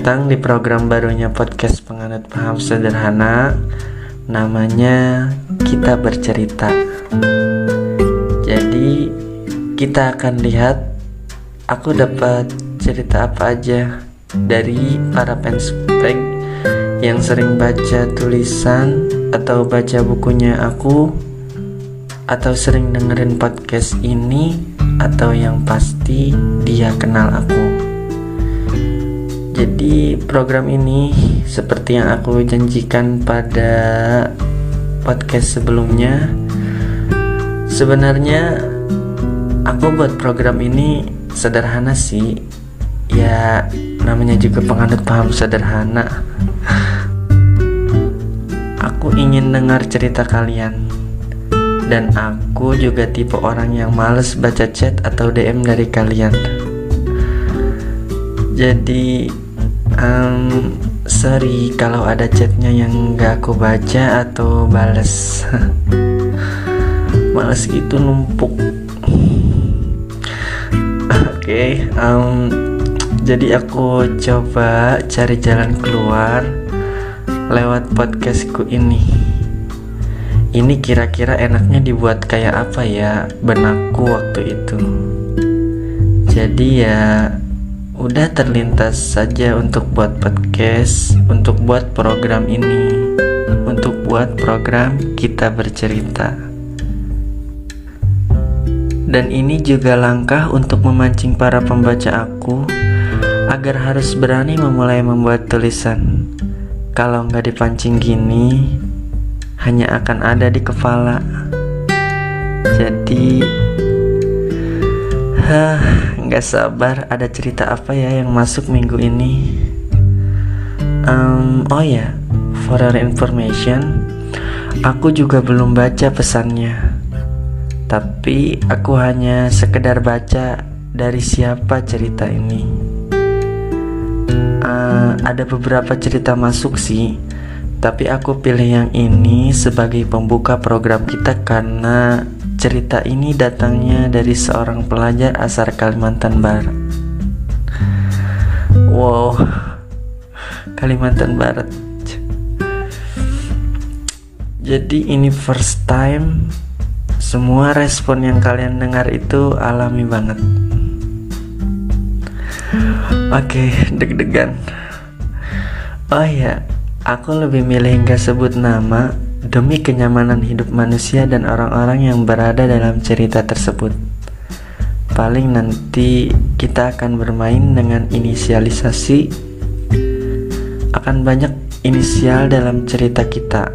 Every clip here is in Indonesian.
datang di program barunya podcast Penganut Paham Sederhana. Namanya Kita Bercerita. Jadi kita akan lihat aku dapat cerita apa aja dari para penspek yang sering baca tulisan atau baca bukunya aku, atau sering dengerin podcast ini, atau yang pasti dia kenal aku. Jadi program ini seperti yang aku janjikan pada podcast sebelumnya, sebenarnya aku buat program ini sederhana sih. Ya namanya juga penganut paham sederhana. Aku ingin dengar cerita kalian. Dan aku juga tipe orang yang males baca chat atau DM dari kalian. Jadi sorry kalau ada chatnya yang gak aku baca atau bales. Males gitu numpuk. Oke, jadi aku coba cari jalan keluar lewat podcastku ini. Ini kira-kira enaknya dibuat kayak apa ya benakku waktu itu. Jadi ya udah terlintas saja untuk buat podcast, untuk buat program ini, untuk buat program Kita Bercerita. Dan ini juga langkah untuk memancing para pembaca aku agar harus berani memulai membuat tulisan. Kalau nggak dipancing gini, hanya akan ada di kepala. Jadi nggak sabar ada cerita apa ya yang masuk minggu ini. Oh ya, for your information, aku juga belum baca pesannya. Tapi aku hanya sekedar baca dari siapa cerita ini. Ada beberapa cerita masuk sih, tapi aku pilih yang ini sebagai pembuka program kita karena cerita ini datangnya dari seorang pelajar asal Kalimantan Barat. Wow, Kalimantan Barat. Jadi ini first time. Semua respon yang kalian dengar itu alami banget. Oke, deg-degan. Oh ya, aku lebih milih gak sebut nama demi kenyamanan hidup manusia dan orang-orang yang berada dalam cerita tersebut. Paling nanti kita akan bermain dengan inisialisasi. Akan banyak inisial dalam cerita kita.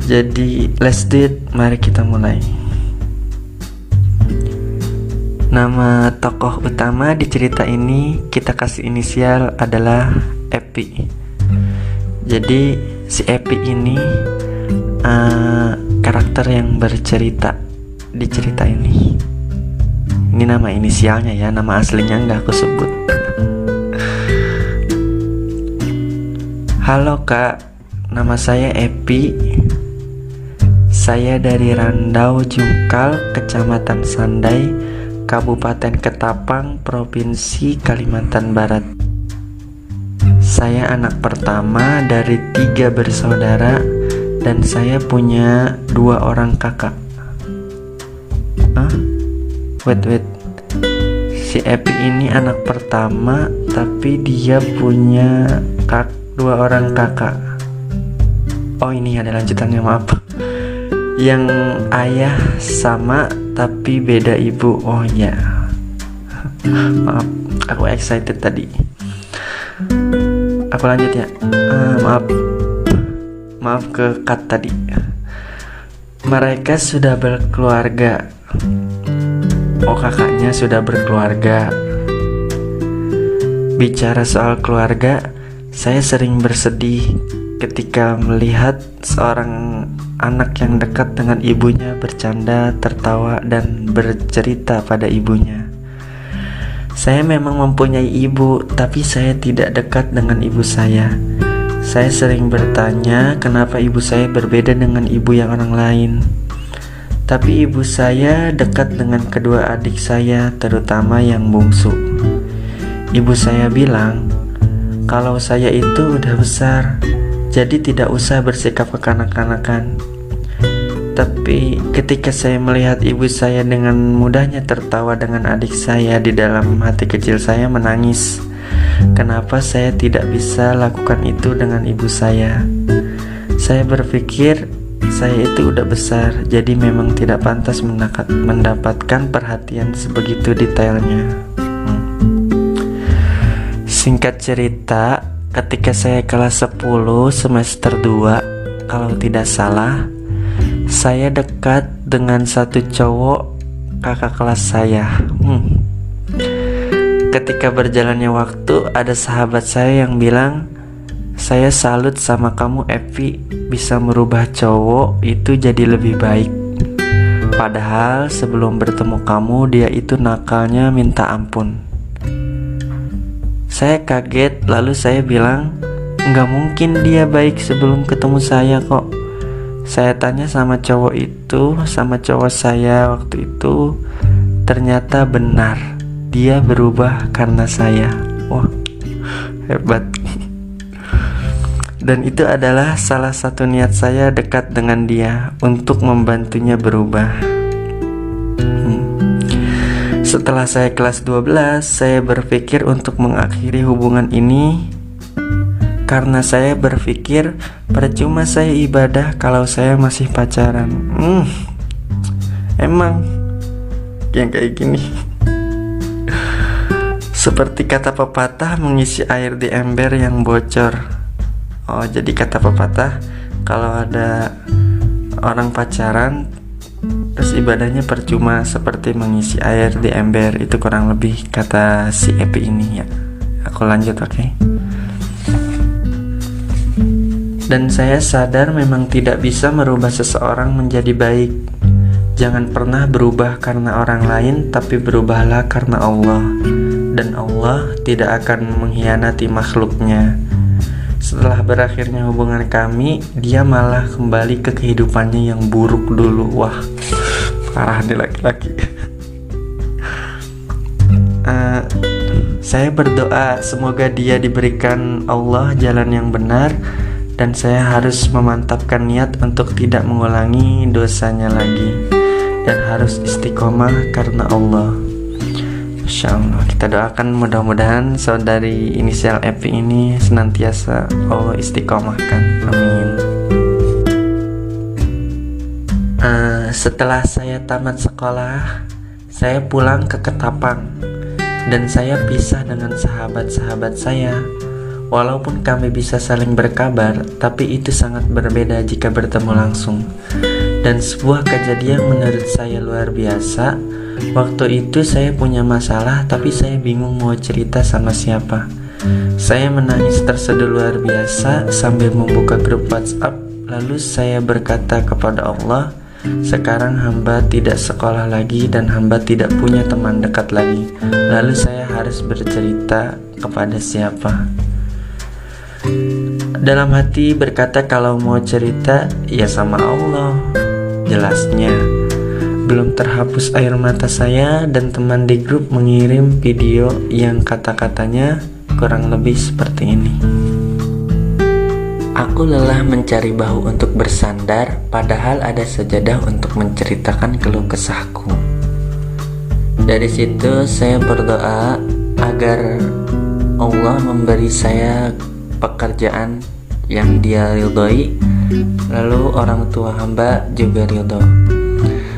Jadi let's do it, mari kita mulai. Nama tokoh utama di cerita ini kita kasih inisial adalah Epi. Jadi si Epi ini karakter yang bercerita di cerita ini. Ini nama inisialnya ya, nama aslinya nggak aku sebut. Halo kak, nama saya Epi. Saya dari Randau Jungkal, Kecamatan Sandai, Kabupaten Ketapang, Provinsi Kalimantan Barat. Saya anak pertama dari 3 bersaudara dan saya punya 2 orang kakak. Wait. Si Epi ini anak pertama tapi dia punya 2 orang kakak. Oh ini ada lanjutannya, maaf. Yang ayah sama tapi beda ibu. Oh ya, maaf, aku excited tadi. Aku lanjut ya. Maaf ke cut tadi. Mereka sudah berkeluarga. Oh, kakaknya sudah berkeluarga. Bicara soal keluarga, saya sering bersedih ketika melihat seorang anak yang dekat dengan ibunya bercanda, tertawa, dan bercerita pada ibunya. Saya memang mempunyai ibu, tapi saya tidak dekat dengan ibu saya. Saya sering bertanya kenapa ibu saya berbeda dengan ibu yang orang lain. Tapi ibu saya dekat dengan kedua adik saya, terutama yang bungsu. Ibu saya bilang, kalau saya itu udah besar, jadi tidak usah bersikap kekanak-kanakan. Tapi ketika saya melihat ibu saya dengan mudahnya tertawa dengan adik saya, di dalam hati kecil saya menangis. Kenapa saya tidak bisa lakukan itu dengan ibu saya? Saya berpikir saya itu udah besar, jadi memang tidak pantas mendapatkan perhatian sebegitu detailnya. Singkat cerita, ketika saya kelas 10 semester 2, kalau tidak salah, saya dekat dengan satu cowok kakak kelas saya. Ketika berjalannya waktu, ada sahabat saya yang bilang, "Saya salut sama kamu Evi, bisa merubah cowok itu jadi lebih baik. Padahal sebelum bertemu kamu, dia itu nakalnya minta ampun." Saya kaget, lalu saya bilang, "Nggak mungkin dia baik sebelum ketemu saya kok." Saya tanya sama cowok saya waktu itu, ternyata benar, dia berubah karena saya. Wah, hebat. Dan itu adalah salah satu niat saya dekat dengan dia, untuk membantunya berubah. Setelah saya kelas 12, saya berpikir untuk mengakhiri hubungan ini, karena saya berpikir percuma saya ibadah kalau saya masih pacaran. Emang yang kayak gini. Seperti kata pepatah, mengisi air di ember yang bocor. Oh, jadi kata pepatah, kalau ada orang pacaran terus ibadahnya percuma seperti mengisi air di ember. Itu kurang lebih kata si Epi ini ya. Aku lanjut, oke? Dan saya sadar memang tidak bisa merubah seseorang menjadi baik. Jangan pernah berubah karena orang lain, tapi berubahlah karena Allah. Dan Allah tidak akan mengkhianati makhluknya. Setelah berakhirnya hubungan kami, dia malah kembali ke kehidupannya yang buruk dulu. Wah, parah nih laki-laki. Saya berdoa semoga dia diberikan Allah jalan yang benar, dan saya harus memantapkan niat untuk tidak mengulangi dosanya lagi, dan harus istiqomah karena Allah. Masya Allah, kita doakan mudah-mudahan saudari inisial Epi ini senantiasa Allah istiqomahkan. Amin. Setelah saya tamat sekolah, saya pulang ke Ketapang, dan saya pisah dengan sahabat-sahabat saya. Walaupun kami bisa saling berkabar, tapi itu sangat berbeda jika bertemu langsung. Dan sebuah kejadian menurut saya luar biasa. Waktu itu saya punya masalah, tapi saya bingung mau cerita sama siapa. Saya menangis terseduh luar biasa sambil membuka grup WhatsApp. Lalu saya berkata kepada Allah, "Sekarang hamba tidak sekolah lagi dan hamba tidak punya teman dekat lagi. Lalu saya harus bercerita kepada siapa?" Dalam hati berkata kalau mau cerita ya sama Allah. Jelasnya belum terhapus air mata saya, dan teman di grup mengirim video yang kata-katanya kurang lebih seperti ini. "Aku lelah mencari bahu untuk bersandar, padahal ada sajadah untuk menceritakan keluh kesahku." Dari situ saya berdoa agar Allah memberi saya pekerjaan yang Dia ridhoi, lalu orang tua hamba juga ridho.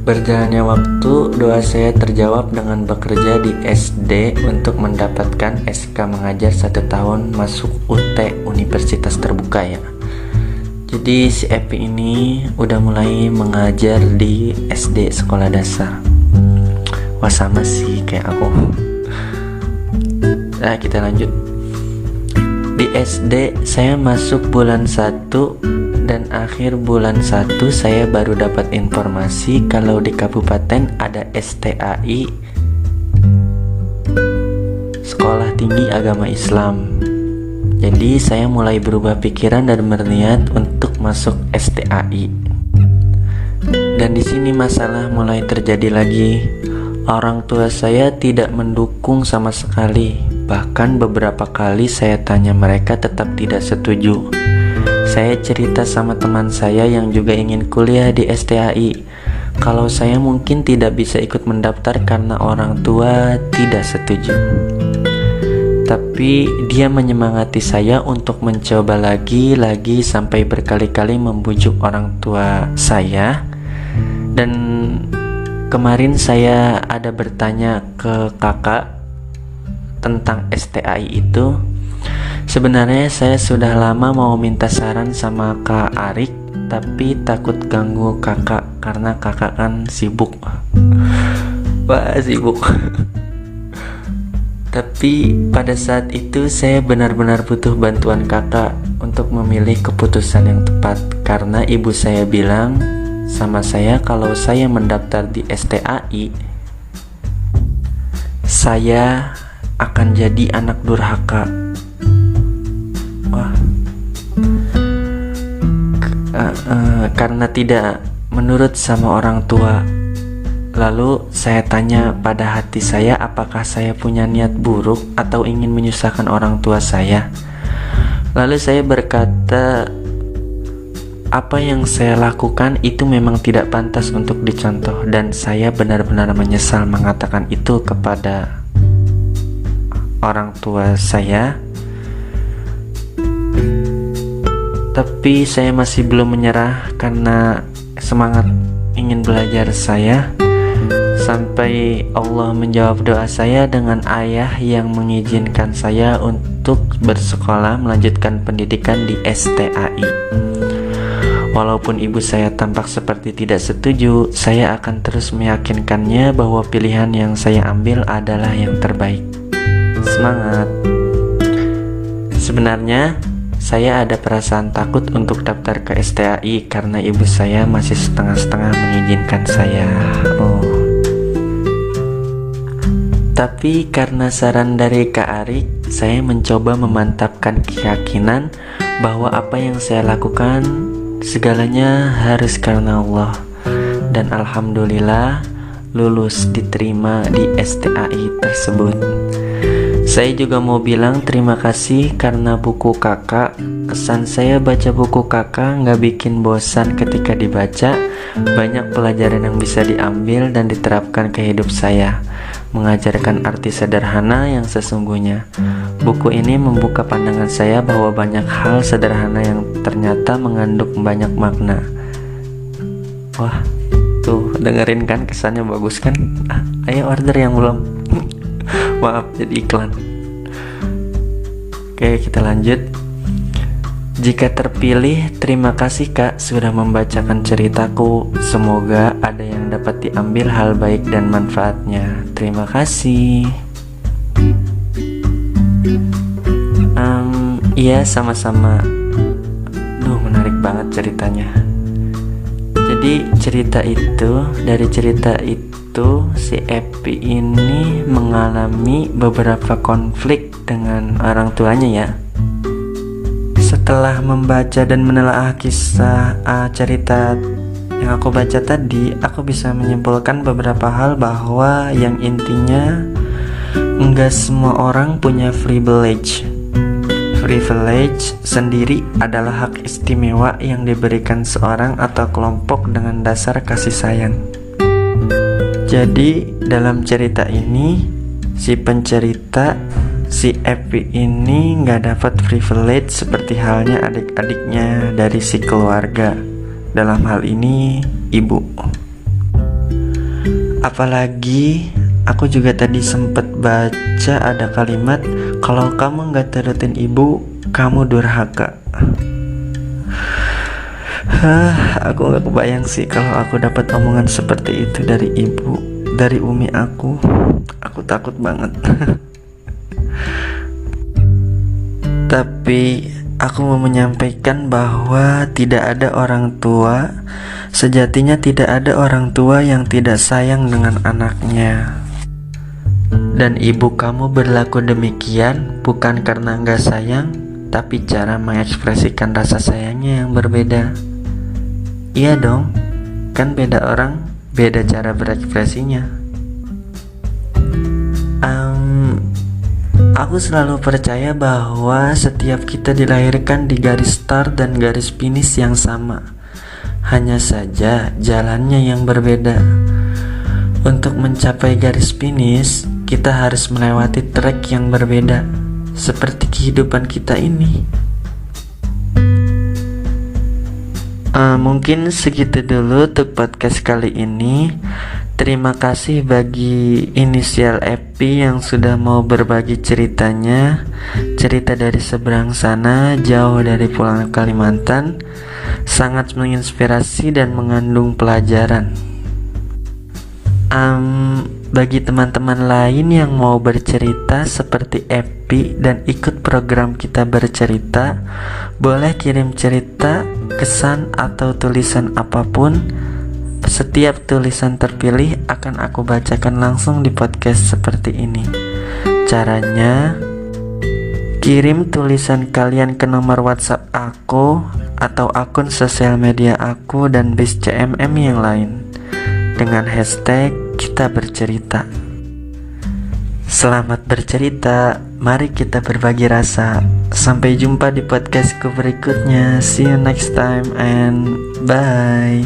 Berjalannya waktu, doa saya terjawab dengan bekerja di SD untuk mendapatkan SK mengajar 1 tahun masuk UT, Universitas Terbuka ya. Jadi si Epi ini udah mulai mengajar di SD sekolah dasar. Wah, sama sih kayak aku. Nah, kita lanjut. Di SD saya masuk bulan 1, dan akhir bulan 1 saya baru dapat informasi kalau di kabupaten ada STAI, Sekolah Tinggi Agama Islam. Jadi saya mulai berubah pikiran dan berniat untuk masuk STAI. Dan di sini masalah mulai terjadi lagi. Orang tua saya tidak mendukung sama sekali. Bahkan beberapa kali saya tanya mereka tetap tidak setuju. Saya cerita sama teman saya yang juga ingin kuliah di STAI kalau saya mungkin tidak bisa ikut mendaftar karena orang tua tidak setuju. Tapi dia menyemangati saya untuk mencoba lagi sampai berkali-kali membujuk orang tua saya. Dan kemarin saya ada bertanya ke kakak tentang STAI itu. Sebenarnya saya sudah lama mau minta saran sama Kak Arik, tapi takut ganggu kakak karena kakak kan sibuk. Wah, sibuk. Tapi pada saat itu saya benar-benar butuh bantuan kakak untuk memilih keputusan yang tepat, karena ibu saya bilang sama saya kalau saya mendaftar di STAI, saya akan jadi anak durhaka. Wah, karena tidak menurut sama orang tua. Lalu saya tanya pada hati saya, apakah saya punya niat buruk atau ingin menyusahkan orang tua saya. Lalu saya berkata, apa yang saya lakukan itu memang tidak pantas untuk dicontoh, dan saya benar-benar menyesal mengatakan itu kepada orang tua saya. Tapi saya masih belum menyerah karena semangat ingin belajar saya, sampai Allah menjawab doa saya dengan ayah yang mengizinkan saya untuk bersekolah melanjutkan pendidikan di STAI. Walaupun ibu saya tampak seperti tidak setuju, saya akan terus meyakinkannya bahwa pilihan yang saya ambil adalah yang terbaik. Semangat! Sebenarnya saya ada perasaan takut untuk daftar ke STAI karena ibu saya masih setengah-setengah mengizinkan saya. Tapi karena saran dari Kak Arik, saya mencoba memantapkan keyakinan bahwa apa yang saya lakukan segalanya harus karena Allah. Dan alhamdulillah lulus diterima di STAI tersebut. Saya juga mau bilang terima kasih karena buku kakak. Kesan saya baca buku kakak gak bikin bosan ketika dibaca. Banyak pelajaran yang bisa diambil dan diterapkan ke hidup saya, mengajarkan arti sederhana yang sesungguhnya. Buku ini membuka pandangan saya bahwa banyak hal sederhana yang ternyata mengandung banyak makna. Wah, tuh dengerin kan, kesannya bagus kan? Ayo order yang belum. Maaf jadi iklan. Oke, kita lanjut. Jika terpilih, terima kasih Kak sudah membacakan ceritaku. Semoga ada yang dapat diambil hal baik dan manfaatnya. Terima kasih. Iya, sama-sama. Menarik banget ceritanya. Jadi dari cerita itu si Epi ini mengalami beberapa konflik dengan orang tuanya ya. Setelah membaca dan menelaah kisah cerita yang aku baca tadi, aku bisa menyimpulkan beberapa hal bahwa yang intinya enggak semua orang punya privilege. Privilege sendiri adalah hak istimewa yang diberikan seorang atau kelompok dengan dasar kasih sayang. Jadi dalam cerita ini si pencerita, si Epi ini gak dapat privilege seperti halnya adik-adiknya dari si keluarga. Dalam hal ini ibu. Apalagi aku juga tadi sempat baca ada kalimat, kalau kamu gak turutin ibu, kamu durhaka. Aku gak kebayang sih kalau aku dapat omongan seperti itu dari ibu, dari umi aku. Aku takut banget. Tapi aku mau menyampaikan bahwa tidak ada orang tua, sejatinya tidak ada orang tua yang tidak sayang dengan anaknya. Dan ibu kamu berlaku demikian bukan karena gak sayang, tapi cara mengekspresikan rasa sayangnya yang berbeda. Iya dong, kan beda orang, beda cara berekspresinya. Aku selalu percaya bahwa setiap kita dilahirkan di garis start dan garis finish yang sama. Hanya saja jalannya yang berbeda. Untuk mencapai garis finish, kita harus melewati trek yang berbeda, seperti kehidupan kita ini. Mungkin segitu dulu untuk podcast kali ini. Terima kasih bagi inisial Epi yang sudah mau berbagi ceritanya. Cerita dari seberang sana, jauh dari pulau Kalimantan. Sangat menginspirasi dan mengandung pelajaran. Bagi teman-teman lain yang mau bercerita seperti Epi dan ikut program kita bercerita, boleh kirim cerita, kesan, atau tulisan apapun. Setiap tulisan terpilih akan aku bacakan langsung di podcast seperti ini. Caranya, kirim tulisan kalian ke nomor WhatsApp aku atau akun sosial media aku dan bis CMM yang lain dengan hashtag kita bercerita. Selamat bercerita, mari kita berbagi rasa. Sampai jumpa di podcastku berikutnya. See you next time and bye.